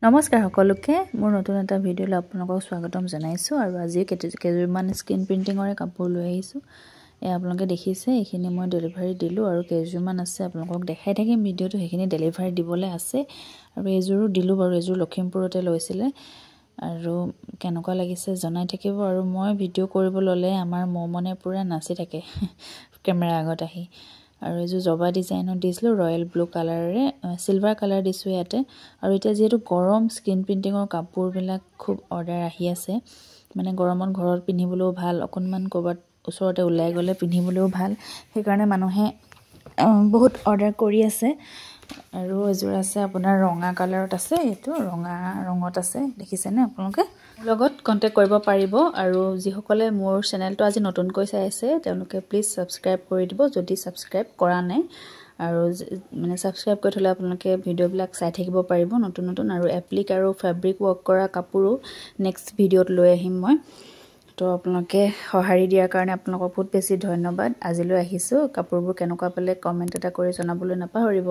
নমস্কাৰ সকলোকে মোৰ নতুন এটা ভিডিঅ'লৈ আপোনালোকক স্বাগতম জনাইছোঁ আৰু আজি কেইযোৰমান স্ক্ৰীন প্ৰিণ্টিঙৰে কাপোৰ লৈ আহিছোঁ। আপোনালোকে দেখিছে এইখিনি মই ডেলিভাৰী দিলোঁ আৰু কেইযোৰমান আছে আপোনালোকক দেখাই থাকিম ভিডিঅ'টো, সেইখিনি ডেলিভাৰী দিবলৈ আছে আৰু এইযোৰো দিলোঁ বাৰু। এইযোৰ লখিমপুৰতে লৈছিলে আৰু কেনেকুৱা লাগিছে জনাই থাকিব। আৰু মই ভিডিঅ' কৰিব ল'লে আমাৰ মনে পূৰা নাচি থাকে কেমেৰা আগত আহি। আৰু এইযোৰ জবা ডিজাইনত দিছিলোঁ, ৰয়েল ব্লু কালাৰেৰে চিলভাৰ কালাৰ দিছোঁ ইয়াতে। আৰু এতিয়া যিহেতু গৰম, স্ক্ৰীন প্ৰিণ্টিঙৰ কাপোৰবিলাক খুব অৰ্ডাৰ আহি আছে, মানে গৰমত ঘৰত পিন্ধিবলৈও ভাল, অকণমান ক'ৰবাত ওচৰতে ওলাই গ'লে পিন্ধিবলৈও ভাল, সেইকাৰণে মানুহে বহুত অৰ্ডাৰ কৰি আছে। আৰু এযোৰ আছে আপোনাৰ ৰঙা কালাৰত আছে, এইটো ৰঙা ৰঙত আছে, দেখিছেনে আপোনালোকে। মোৰ লগত কণ্টেক্ট কৰিব পাৰিব। আৰু যিসকলে মোৰ চেনেলটো আজি নতুনকৈ চাই আছে তেওঁলোকে প্লিজ ছাবস্ক্ৰাইব কৰি দিব যদি ছাবস্ক্ৰাইব কৰা নাই। আৰু মানে ছাবস্ক্ৰাইব কৰি থ'লে আপোনালোকে ভিডিঅ'বিলাক চাই থাকিব পাৰিব নতুন নতুন। আৰু এপ্লিক আৰু ফেব্ৰিক ৱৰ্ক কৰা কাপোৰো নেক্সট ভিডিঅ'ত লৈ আহিম মই। তো আপোনালোকে সঁহাৰি দিয়াৰ কাৰণে আপোনালোকক বহুত বেছি ধন্যবাদ। আজিলৈ আহিছোঁ। কাপোৰবোৰ কেনেকুৱা পালে কমেণ্ট এটা কৰি জনাবলৈ নাপাহৰিব।